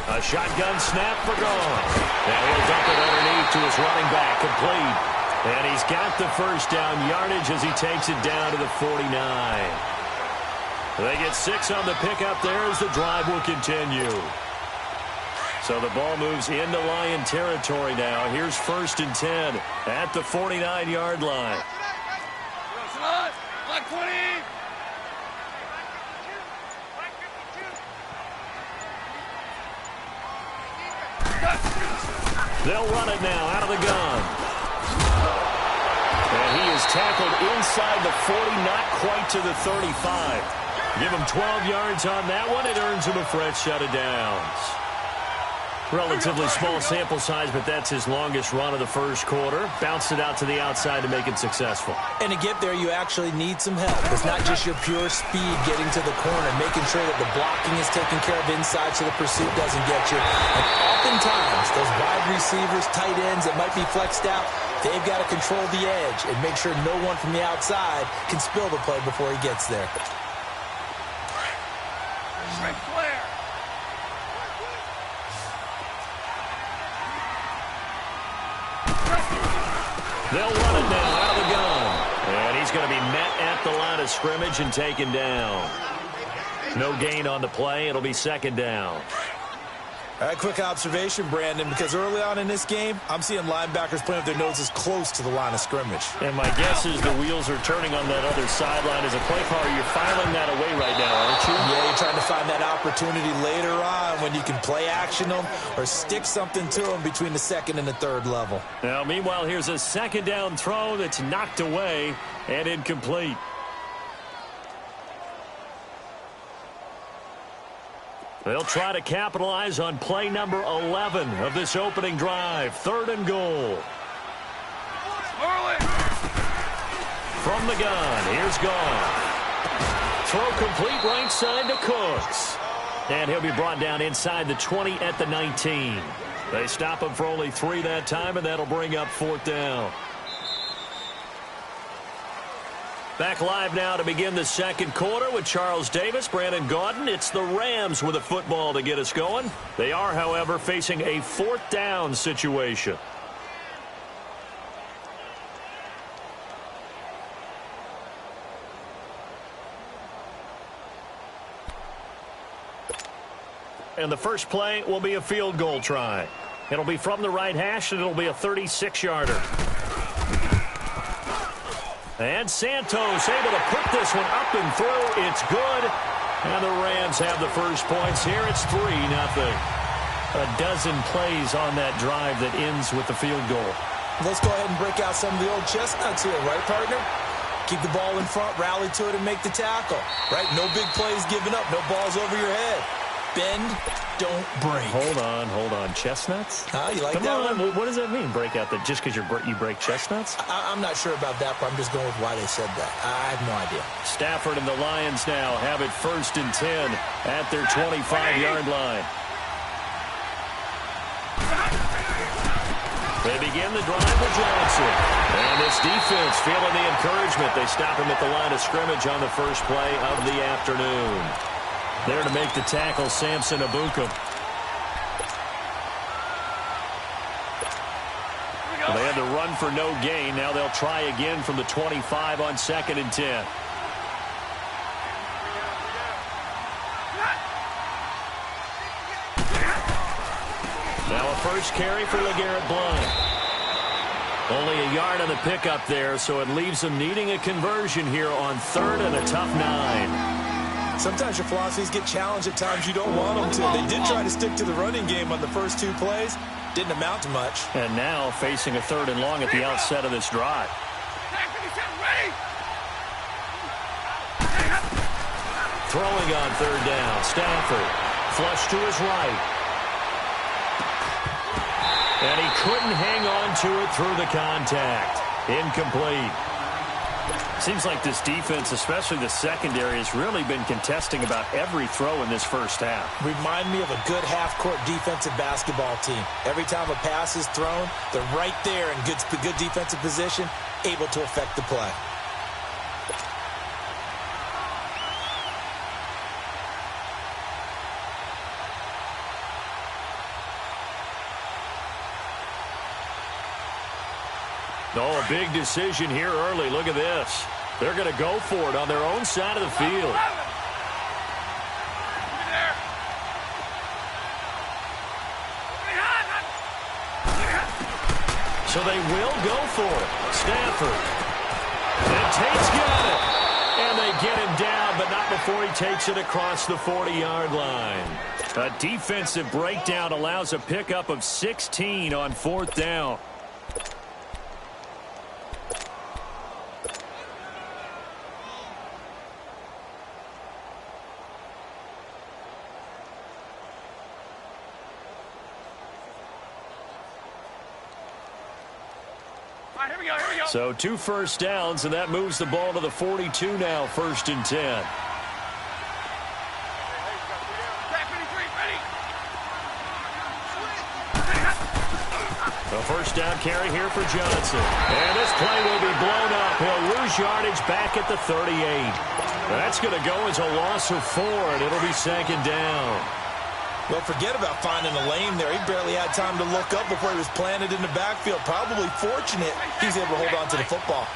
A shotgun snap for gone. And he'll dump it underneath to his running back, complete. And he's got the first down yardage as he takes it down to the 49. They get 6 on the pickup there as the drive will continue. So the ball moves into Lion territory now. Here's 1st and 10 at the 49-yard line. They'll run it now out of the gun. And he is tackled inside the 40, not quite to the 35. Give him 12 yards on that one. It earns him a fresh set of downs. Relatively small sample size, but that's his longest run of the first quarter. Bounced it out to the outside to make it successful. And to get there, you actually need some help. It's not just your pure speed getting to the corner, making sure that the blocking is taken care of inside so the pursuit doesn't get you. And oftentimes, those wide receivers, tight ends that might be flexed out, they've got to control the edge and make sure no one from the outside can spill the play before he gets there. They'll run it now out of the gun. And he's going to be met at the line of scrimmage and taken down. No gain on the play. It'll be 2nd down. All right, quick observation, Brandon, because early on in this game, I'm seeing linebackers playing with their noses close to the line of scrimmage. And my guess is the wheels are turning on that other sideline. As a play caller, you're filing that away right now, aren't you? Yeah, you're trying to find that opportunity later on when you can play action them or stick something to them between the 2nd and the 3rd level. Now, meanwhile, here's a 2nd down throw that's knocked away and incomplete. They'll try to capitalize on play number 11 of this opening drive. 3rd and goal. From the gun, here's Goff. Throw complete right side to Cooks. And he'll be brought down inside the 20 at the 19. They stop him for only 3 that time, and that'll bring up 4th down. Back live now to begin the 2nd quarter with Charles Davis, Brandon Gaudin. It's the Rams with a football to get us going. They are, however, facing a 4th down situation. And the first play will be a field goal try. It'll be from the right hash, and it'll be a 36-yarder. And Santos able to put this one up and through. It's good. And the Rams have the first points here. It's 3-0. A dozen plays on that drive that ends with the field goal. Let's go ahead and break out some of the old chestnuts here, right, partner? Keep the ball in front, rally to it, and make the tackle. Right? No big plays given up. No balls over your head. Bend, don't break. Hold on. Chestnuts? You like Come that on. one? What does that mean, break out? Just because you break chestnuts? I'm not sure about that, but I'm just going with why they said that. I have no idea. Stafford and the Lions now have it 1st and 10 at their 25-yard line. They begin the drive with Johnson. And this defense feeling the encouragement. They stop him at the line of scrimmage on the first play of the afternoon. There to make the tackle, Samson Abukum. Well, they had to run for no gain. Now they'll try again from the 25 on 2nd and 10. Now a first carry for LeGarrette Blount. Only a yard on the pickup there, so it leaves them needing a conversion here on 3rd and a tough 9. Sometimes your philosophies get challenged at times you don't want them to. They did try to stick to the running game on the first 2 plays. Didn't amount to much. And now facing a 3rd and long at the outset of this drive. Throwing on 3rd down. Stafford. Flush to his right. And he couldn't hang on to it through the contact. Incomplete. Seems like this defense, especially the secondary, has really been contesting about every throw in this first half. Remind me of a good half-court defensive basketball team. Every time a pass is thrown, they're right there in good defensive position, able to affect the play. Oh, a big decision here early. Look at this. They're going to go for it on their own side of the field. So they will go for it. Stafford. And Tate's got it. And they get him down, but not before he takes it across the 40-yard line. A defensive breakdown allows a pickup of 16 on 4th down. So 2 first downs, and that moves the ball to the 42 now, 1st and 10. A first down carry here for Johnson. And this play will be blown up. He'll lose yardage back at the 38. That's going to go as a loss of 4, and it'll be 2nd down. Well, forget about finding a lane there. He barely had time to look up before he was planted in the backfield. Probably fortunate he's able to hold on to the football.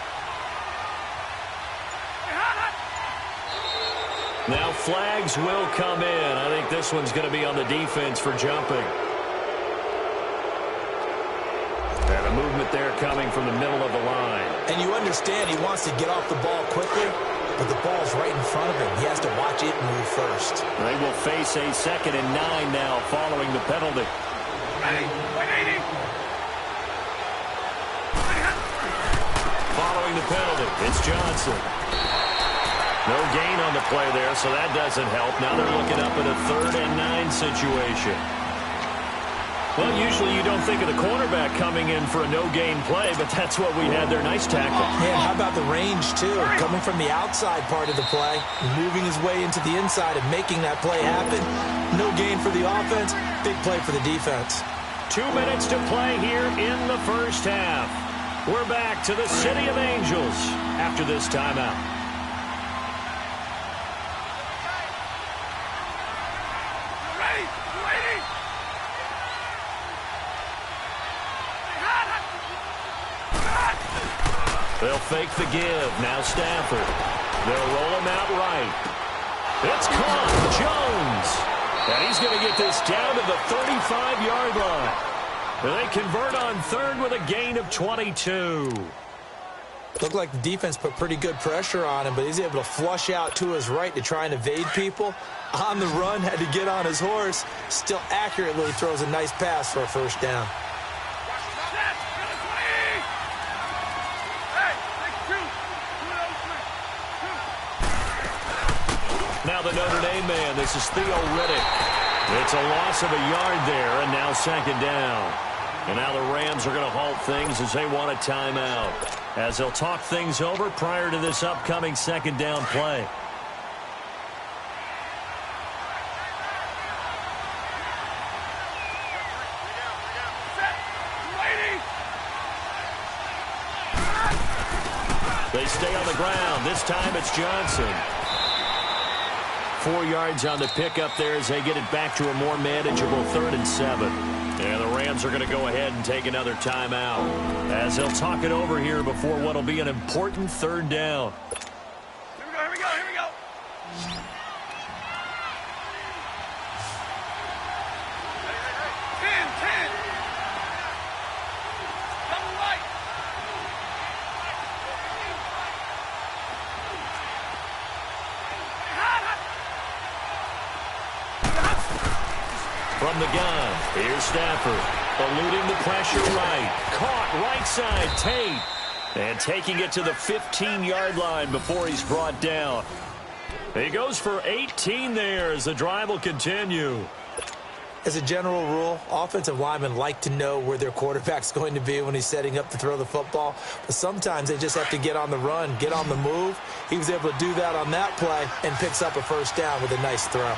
Now flags will come in. I think this one's going to be on the defense for jumping. And a movement there coming from the middle of the line. And you understand he wants to get off the ball quickly, but the ball's right in front of him. He has to watch it move first. They will face a 2nd and 9 now following the penalty. Following the penalty, it's Johnson. No gain on the play there, so that doesn't help. Now they're looking up at a 3rd and 9 situation. Well, usually you don't think of the cornerback coming in for a no-gain play, but that's what we had there. Nice tackle. Man, how about the range, too? Coming from the outside part of the play, moving his way into the inside and making that play happen. No gain for the offense, big play for the defense. 2 minutes to play here in the first half. We're back to the City of Angels after this timeout. They'll fake the give. Now Stafford. They'll roll him out right. It's caught. Jones. And he's going to get this down to the 35-yard line. They convert on 3rd with a gain of 22. Looked like the defense put pretty good pressure on him, but he's able to flush out to his right to try and evade people. On the run, had to get on his horse. Still accurately throws a nice pass for a 1st down. Now the Notre Dame man, this is Theo Riddick. It's a loss of a yard there, and now 2nd down. And now the Rams are going to halt things as they want a timeout, as they'll talk things over prior to this upcoming 2nd down play. They stay on the ground. This time it's Johnson. 4 yards on the pickup there as they get it back to a more manageable 3rd and 7. And the Rams are going to go ahead and take another timeout as they'll talk it over here before what will be an important 3rd down. Here we go. 10. Double right. From the gun, here's Stafford, eluding the pressure right. Caught right side, Tate. And taking it to the 15-yard line before he's brought down. He goes for 18 there as the drive will continue. As a general rule, offensive linemen like to know where their quarterback's going to be when he's setting up to throw the football. But sometimes they just have to get on the run, get on the move. He was able to do that on that play and picks up a 1st down with a nice throw.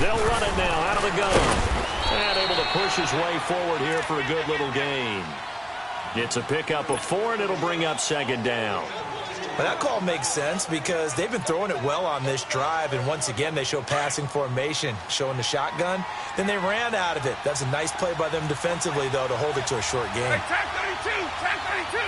They'll run it now out of the gun. And able to push his way forward here for a good little gain. It's a pickup of 4, and it'll bring up 2nd down. But that call makes sense because they've been throwing it well on this drive, and once again they show passing formation, showing the shotgun. Then they ran out of it. That's a nice play by them defensively, though, to hold it to a short game. Hey, tag 32! Tag 32!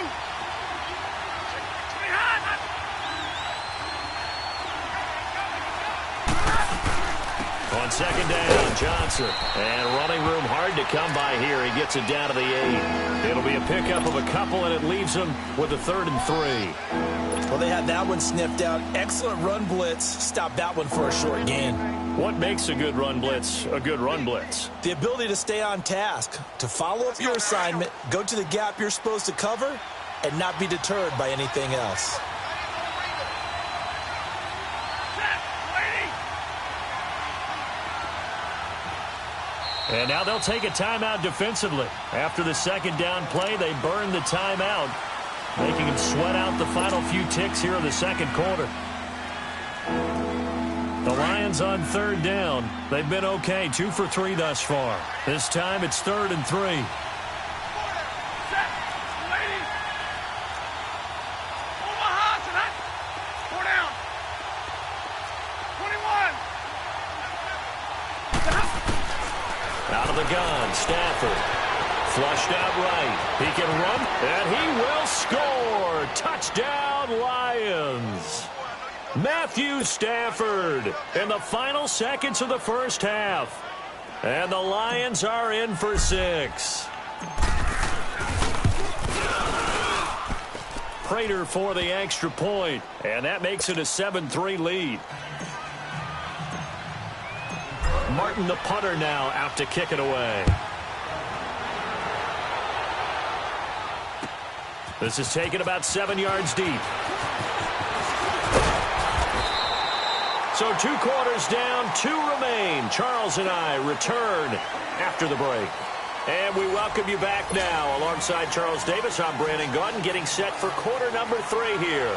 On second down, Johnson. And running room hard to come by here. He gets it down to the 8. It'll be a pickup of a couple, and it leaves him with a 3rd and 3. Well, they had that one sniffed out. Excellent run blitz. Stop that one for a short gain. What makes a good run blitz a good run blitz? The ability to stay on task, to follow up your assignment, go to the gap you're supposed to cover, and not be deterred by anything else. And now they'll take a timeout defensively. After the second down play, they burn the timeout, making them sweat out the final few ticks here in the second quarter. The Lions on 3rd down. They've been okay, 2 for 3 thus far. This time it's 3rd and 3. Out of the gun, Stafford. Flushed out right. He can run, and he will score. Touchdown, Lions. Matthew Stafford in the final seconds of the first half. And the Lions are in for 6. Prater for the extra point, and that makes it a 7-3 lead. Martin, the punter, now out to kick it away. This is taken about 7 yards deep. So 2 quarters down, 2 remain. Charles and I return after the break. And we welcome you back now. Alongside Charles Davis, I'm Brandon Gaudin, getting set for quarter number 3 here.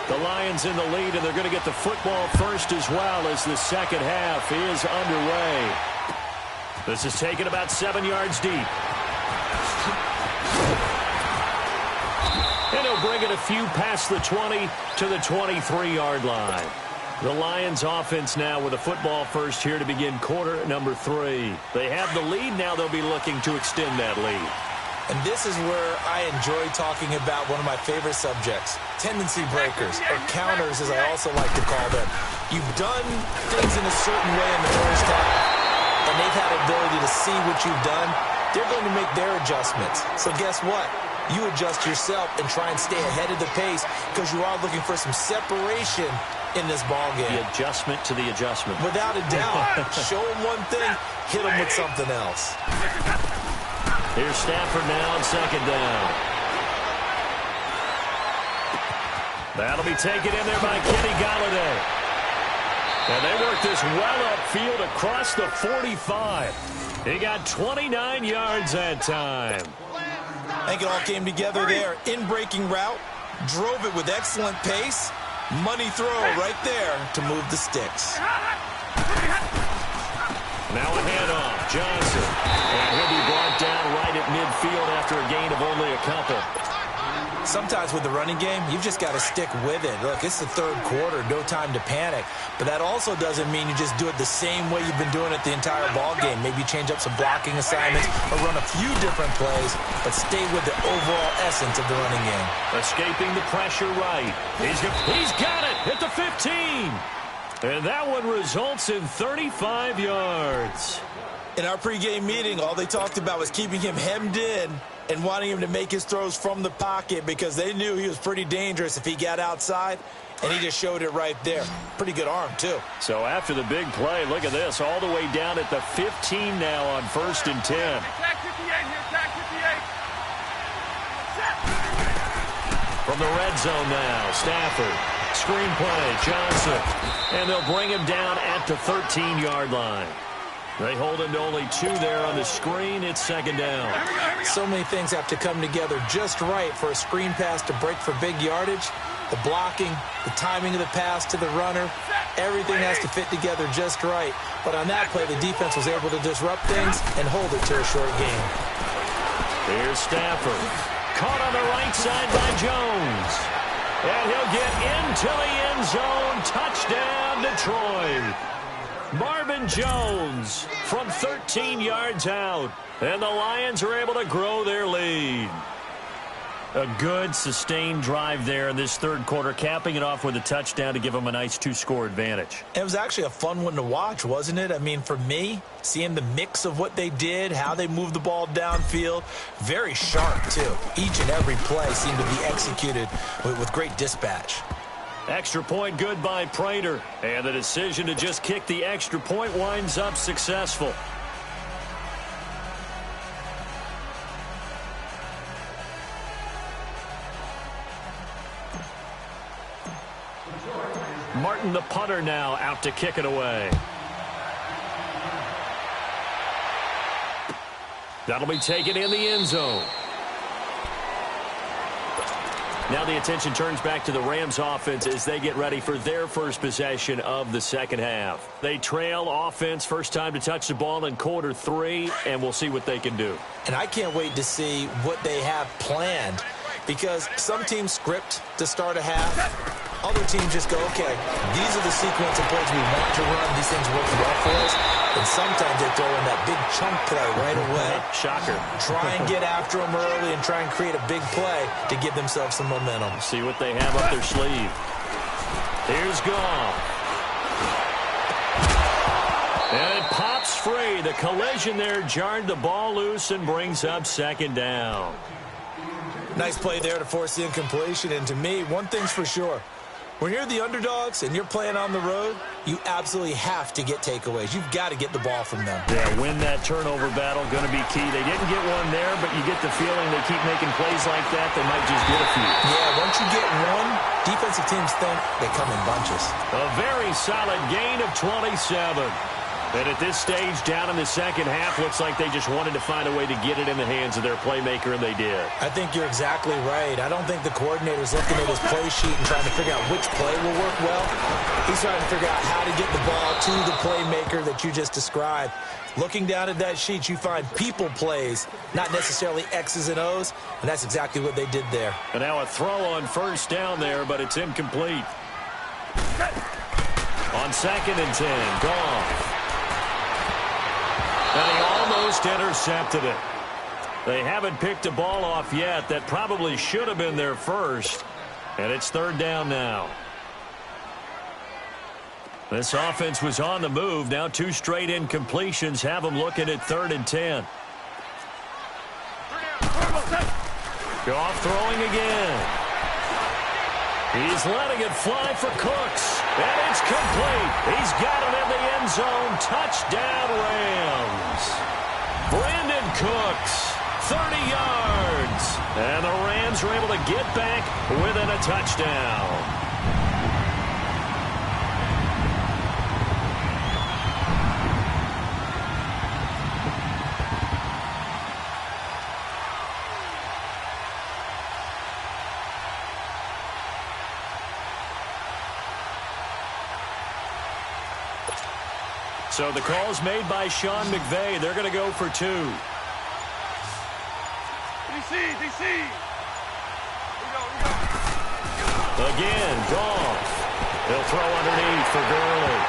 The Lions in the lead, and they're going to get the football first as well as the second half is underway. This is taken about 7 yards deep. And he'll bring it a few past the 20 to the 23-yard line. The Lions offense now with a football first here to begin quarter number 3. They have the lead. Now they'll be looking to extend that lead. And this is where I enjoy talking about one of my favorite subjects, tendency breakers, or counters as I also like to call them. You've done things in a certain way in the first half, and they've had the ability to see what you've done. They're going to make their adjustments. So guess what? You adjust yourself and try and stay ahead of the pace because you are looking for some separation in this ballgame. The adjustment to the adjustment. Without a doubt. Show them one thing, hit them with something else. Here's Stafford now on second down. That'll be taken in there by Kenny Golladay. And they work this well upfield across the 45. He got 29 yards that time. I think it all came together there. In-breaking route, drove it with excellent pace. Money throw right there to move the sticks. Now a handoff, Johnson. And he'll be brought down right at midfield after a gain of only a couple. Sometimes with the running game, you've just got to stick with it. Look, it's the third quarter, no time to panic. But that also doesn't mean you just do it the same way you've been doing it the entire ball game. Maybe change up some blocking assignments or run a few different plays, but stay with the overall essence of the running game. Escaping the pressure right. He's got it at the 15. And that one results in 35 yards. In our pregame meeting, all they talked about was keeping him hemmed in and wanting him to make his throws from the pocket because they knew he was pretty dangerous if he got outside, and he just showed it right there. Pretty good arm, too. So after the big play, look at this, all the way down at the 15 now on 1st and 10. Tag 58 here, tag 58. From the red zone now, Stafford. Screen play, Johnson. And they'll bring him down at the 13-yard line. They hold him to only 2 there on the screen. It's second down. So many things have to come together just right for a screen pass to break for big yardage. The blocking, the timing of the pass to the runner, everything has to fit together just right. But on that play, the defense was able to disrupt things and hold it to a short game. Here's Stafford. Caught on the right side by Jones. And he'll get into the end zone. Touchdown, Detroit. Marvin Jones from 13 yards out. And the Lions are able to grow their lead. A good, sustained drive there in this third quarter, capping it off with a touchdown to give them a nice two-score advantage. It was actually a fun one to watch, wasn't it? I mean, for me, seeing the mix of what they did, how they moved the ball downfield, very sharp, too. Each and every play seemed to be executed with great dispatch. Extra point good by Prater. And the decision to just kick the extra point winds up successful. Martin, the punter, now out to kick it away. That'll be taken in the end zone. Now the attention turns back to the Rams offense as they get ready for their first possession of the second half. They trail offense, first time to touch the ball in quarter 3, and we'll see what they can do. And I can't wait to see what they have planned, because some teams script to start a half. Other teams just go, okay, these are the sequence of plays we want to run. These things work well for us. And sometimes they throw in that big chunk play right away. Shocker. Try and get after them early and try and create a big play to give themselves some momentum. See what they have up their sleeve. Here's Goff. And it pops free. The collision there jarred the ball loose and brings up second down. Nice play there to force the incompletion. And to me, one thing's for sure. When you're the underdogs and you're playing on the road, you absolutely have to get takeaways. You've got to get the ball from them. Yeah, win that turnover battle, going to be key. They didn't get one there, but you get the feeling they keep making plays like that, they might just get a few. Yeah, once you get one, defensive teams think they come in bunches. A very solid gain of 27. And at this stage, down in the second half, looks like they just wanted to find a way to get it in the hands of their playmaker, and they did. I think you're exactly right. I don't think the coordinator's looking at his play sheet and trying to figure out which play will work well. He's trying to figure out how to get the ball to the playmaker that you just described. Looking down at that sheet, you find people plays, not necessarily X's and O's, and that's exactly what they did there. And now a throw on first down there, but it's incomplete. On 2nd and 10, Goff. And he almost intercepted it. They haven't picked a ball off yet. That probably should have been their first. And it's 3rd down now. This offense was on the move. Now 2 straight incompletions have them looking at 3rd and 10. Goff throwing again. He's letting it fly for Cooks. And it's complete. He's got it in the end zone. Touchdown, Rams. Brandon Cooks, 30 yards. And the Rams are able to get back within a touchdown. So the call's made by Sean McVay. They're going to go for 2. DC. We go. Again, Goff. He'll throw underneath for Gurley.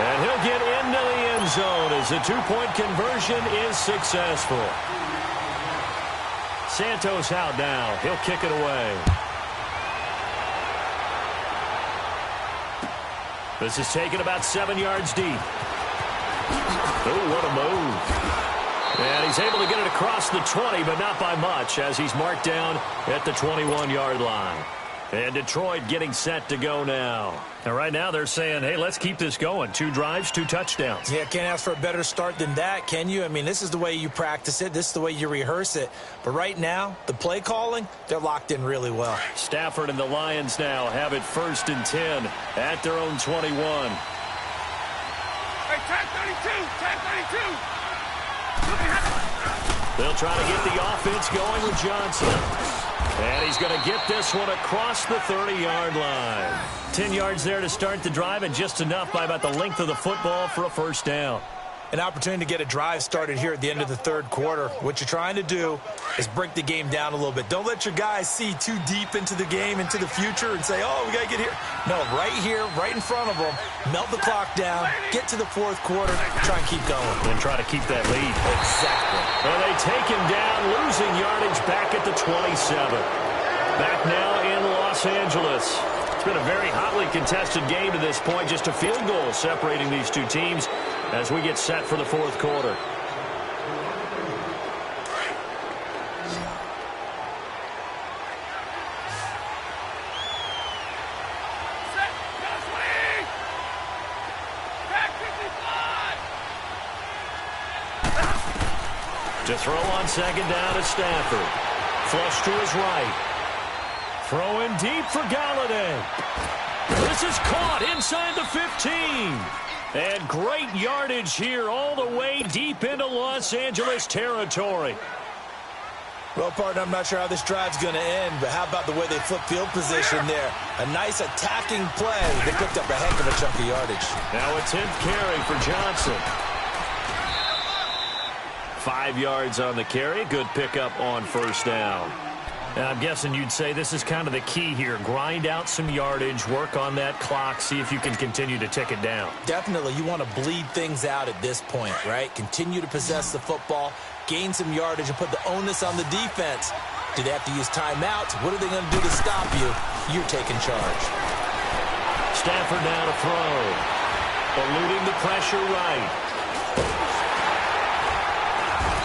And he'll get into the end zone as the 2-point conversion is successful. Santos out now. He'll kick it away. This is taken about 7 yards deep. Oh, what a move. And he's able to get it across the 20, but not by much, as he's marked down at the 21-yard line. And Detroit getting set to go now. And right now they're saying, hey, let's keep this going. 2 drives, 2 touchdowns. Yeah, can't ask for a better start than that, can you? I mean, this is the way you practice it. This is the way you rehearse it. But right now, the play calling, they're locked in really well. Stafford and the Lions now have it 1st and 10 at their own 21. Hey, tag 32. They'll try to get the offense going with Johnson. And he's going to get this one across the 30-yard line. 10 yards there to start the drive, and just enough by about the length of the football for a first down. An opportunity to get a drive started here at the end of the third quarter. What you're trying to do is break the game down a little bit. Don't let your guys see too deep into the game, into the future, and say, oh, we got to get here. No, right here, right in front of them, melt the clock down, get to the fourth quarter, try and keep going. And try to keep that lead. Exactly. Well, they take him down, losing yardage back at the 27. Back now in Los Angeles. It's been a very hotly contested game to this point. Just a field goal separating these two teams as we get set for the fourth quarter. To throw on second down is Stafford. Flush to his right. Throwing deep for Galladay. This is caught inside the 15. And great yardage here all the way deep into Los Angeles territory. Well, partner, I'm not sure how this drive's going to end, but how about the way they flip field position there? A nice attacking play. They picked up a heck of a chunk of yardage. Now a 10th carry for Johnson. 5 yards on the carry. Good pickup on first down. Now, I'm guessing you'd say this is kind of the key here. Grind out some yardage, work on that clock, see if you can continue to tick it down. Definitely. You want to bleed things out at this point, right? Continue to possess the football, gain some yardage, and put the onus on the defense. Do they have to use timeouts? What are they going to do to stop you? You're taking charge. Stafford now to throw. Eluding the pressure right.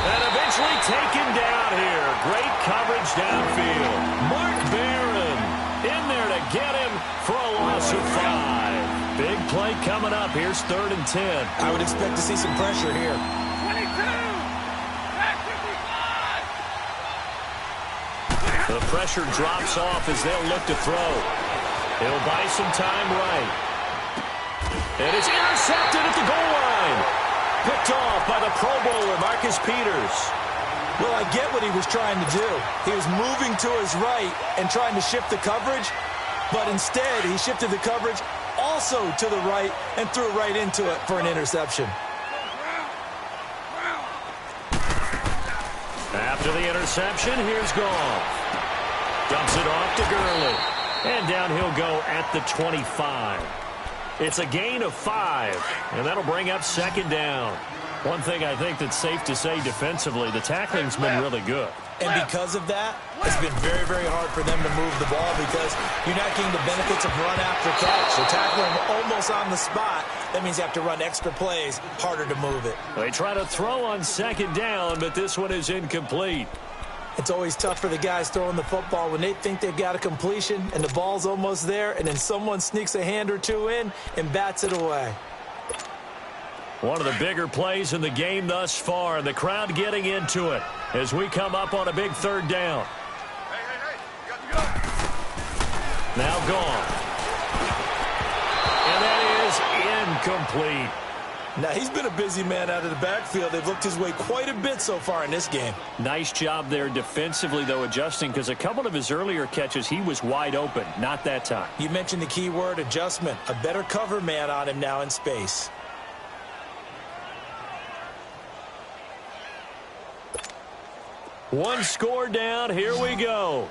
And eventually taken down here. Great coverage downfield. Mark Barron in there to get him for a loss of 5. Big play coming up. Here's 3rd and 10. I would expect to see some pressure here. 22! Back 55! The pressure drops off as they'll look to throw. He'll buy some time right. And it's intercepted at the goal line. Picked off by the Pro Bowler, Marcus Peters. Well, I get what he was trying to do. He was moving to his right and trying to shift the coverage, but instead he shifted the coverage also to the right and threw right into it for an interception. After the interception, here's Goff. Dumps it off to Gurley. And down he'll go at the 25. It's a gain of 5, and that'll bring up second down. One thing I think that's safe to say defensively, the tackling's been really good. And because of that, it's been very, very hard for them to move the ball because you're not getting the benefits of run after catch. They're tackling almost on the spot. That means you have to run extra plays, harder to move it. They try to throw on second down, but this one is incomplete. It's always tough for the guys throwing the football when they think they've got a completion and the ball's almost there, and then someone sneaks a hand or two in and bats it away. One of the bigger plays in the game thus far, and the crowd getting into it as we come up on a big 3rd down. Hey, you got to go. Now gone. And that is incomplete. Now, he's been a busy man out of the backfield. They've looked his way quite a bit so far in this game. Nice job there defensively, though, adjusting, because a couple of his earlier catches, he was wide open. Not that time. You mentioned the key word, adjustment. A better cover man on him now in space. One score down. Here we go.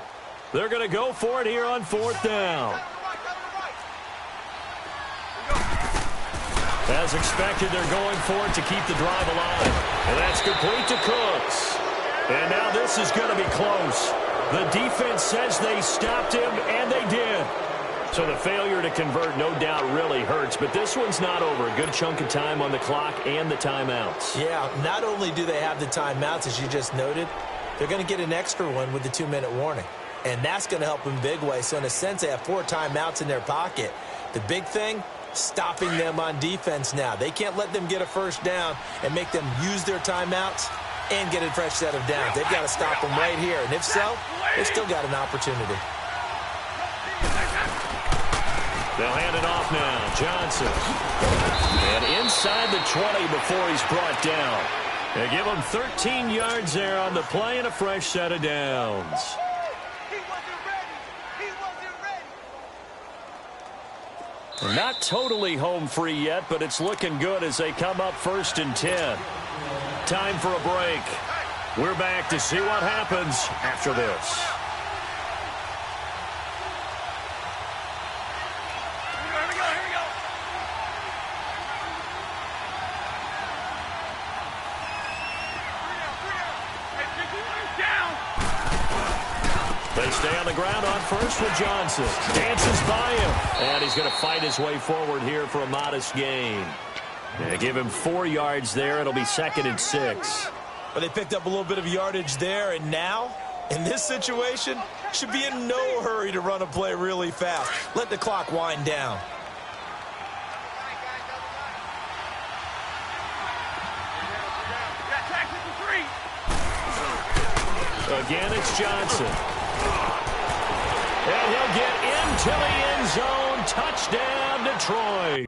They're going to go for it here on 4th down. As expected, they're going for it to keep the drive alive. And that's complete to Cooks. And now this is going to be close. The defense says they stopped him, and they did. So the failure to convert, no doubt, really hurts. But this one's not over. A good chunk of time on the clock and the timeouts. Yeah, not only do they have the timeouts, as you just noted, they're going to get an extra one with the 2-minute warning. And that's going to help in big way. So in a sense, they have 4 timeouts in their pocket. The big thing, stopping them on defense now. They can't let them get a first down and make them use their timeouts and get a fresh set of downs. They've got to stop them right here. And if so, they've still got an opportunity. They'll hand it off now. Johnson. And inside the 20 before he's brought down. They give him 13 yards there on the play and a fresh set of downs. Not totally home free yet, but it's looking good as they come up 1st and 10. Time for a break. We're back to see what happens after this. Here we go. Hey, down. They stay on the ground on first with Johnson. Dances by him. And he's going to fight his way forward here for a modest gain. They give him 4 yards there. It'll be 2nd and 6. But they picked up a little bit of yardage there, and now, in this situation, should be in no hurry to run a play really fast. Let the clock wind down. Again, it's Johnson. And he'll get into the end zone. Touchdown, Detroit.